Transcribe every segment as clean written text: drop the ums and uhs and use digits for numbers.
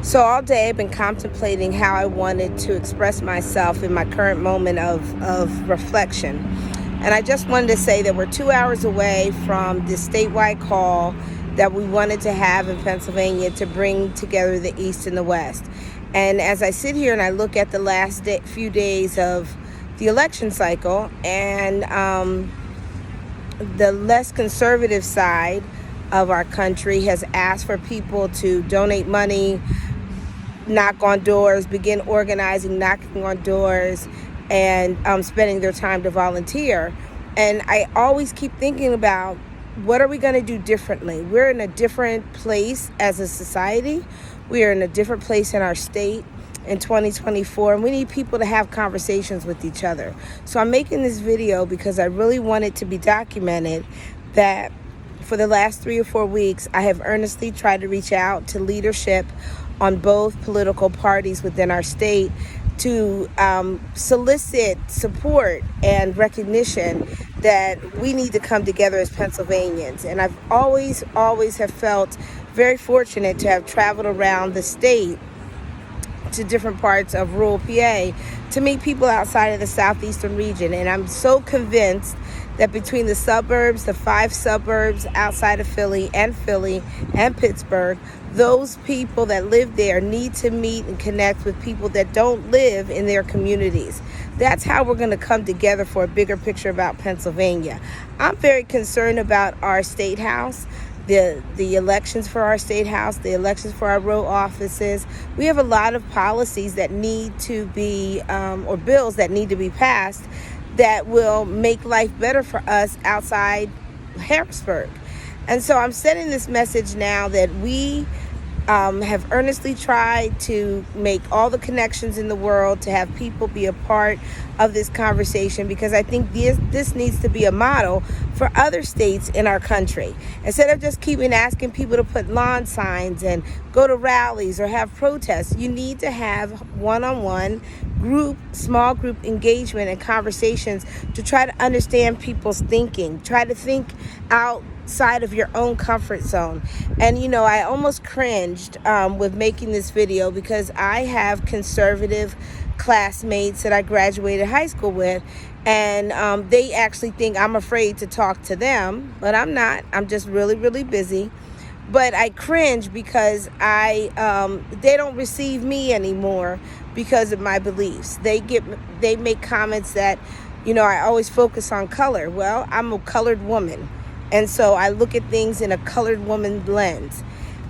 So all day I've been contemplating how I wanted to express myself in my current moment of reflection. And I just wanted to say that we're 2 hours away from the statewide call that we wanted to have in Pennsylvania to bring together the East and the West. And as I sit here and I look at the last few days of the election cycle, and the less conservative side of our country has asked for people to donate money, knock on doors, begin organizing, knocking on doors, and spending their time to volunteer. And I always keep thinking about, what are we going to do differently? We're in a different place as a society. We are in a different place in our state in 2024, and we need people to have conversations with each other. So I'm making this video because I really want it to be documented that for the last 3 or 4 weeks, I have earnestly tried to reach out to leadership on both political parties within our state to solicit support and recognition that we need to come together as Pennsylvanians. And I've always have felt very fortunate to have traveled around the state to different parts of rural PA to meet people outside of the southeastern region. And I'm so convinced that between the suburbs, the 5 suburbs outside of Philly and Pittsburgh, those people that live there need to meet and connect with people that don't live in their communities. That's how we're going to come together for a bigger picture about Pennsylvania. I'm very concerned about our state house, the elections for our state house, the elections for our row offices. We have a lot of policies that need to be, or bills that need to be passed, that will make life better for us outside Harrisburg. And so I'm sending this message now that we have earnestly tried to make all the connections in the world to have people be a part of this conversation, because I think this needs to be a model for other states in our country. Instead of just asking people to put lawn signs and go to rallies or have protests, you need to have one-on-one small group engagement and conversations to try to understand people's thinking, try to think outside of your own comfort zone. And I almost cringed with making this video, because I have conservative classmates that I graduated high school with, and they actually think I'm afraid to talk to them, but I'm not. I'm just really, really busy. But I cringe because they don't receive me anymore because of my beliefs. They make comments that, I always focus on color. Well, I'm a colored woman, and so I look at things in a colored woman lens.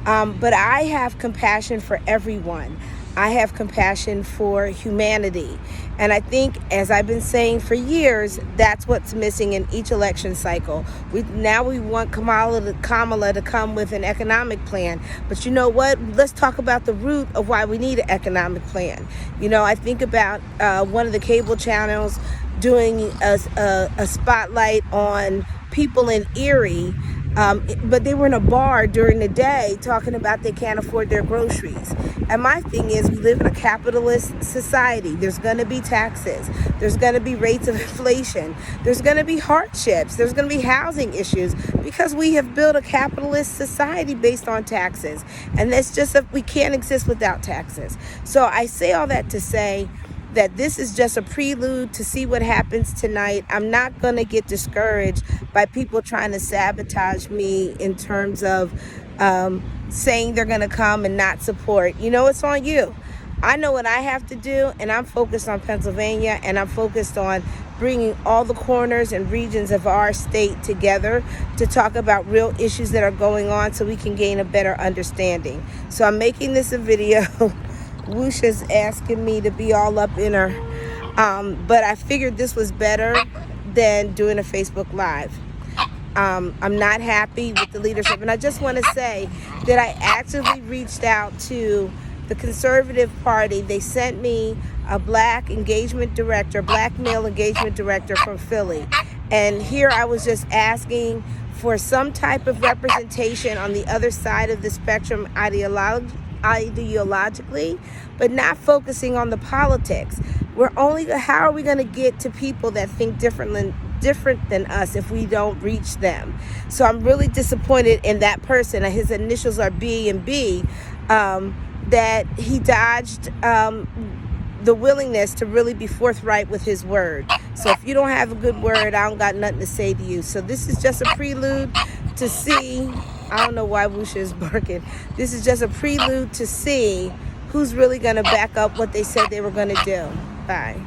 But I have compassion for everyone. I have compassion for humanity. And I think, as I've been saying for years, that's what's missing in each election cycle. We want Kamala to come with an economic plan. But you know what? Let's talk about the root of why we need an economic plan. I think about one of the cable channels doing a spotlight on people in Erie, but they were in a bar during the day talking about they can't afford their groceries. And my thing is, we live in a capitalist society. There's going to be taxes. There's going to be rates of inflation. There's going to be hardships. There's going to be housing issues, because we have built a capitalist society based on taxes. And that's just we can't exist without taxes. So I say all that to say that this is just a prelude to see what happens tonight. I'm not going to get discouraged by people trying to sabotage me in terms of saying they're going to come and not support. It's on you. I know what I have to do, and I'm focused on Pennsylvania, and I'm focused on bringing all the corners and regions of our state together to talk about real issues that are going on, so we can gain a better understanding. So I'm making this a video. Woosh is asking me to be all up in her, but I figured this was better than doing a Facebook Live. I'm not happy with the leadership, and I just want to say that I actively reached out to the Conservative Party. They sent me a black male engagement director from Philly, and here I was just asking for some type of representation on the other side of the spectrum ideologically, but not focusing on the politics. How are we going to get to people that think different than us if we don't reach them? So I'm really disappointed in that person. His initials are B and B. that he dodged the willingness to really be forthright with his word. So if you don't have a good word, I don't got nothing to say to you. So this is just a prelude to see, I don't know why Wusha is barking. This is just a prelude to see who's really going to back up what they said they were going to do. Bye.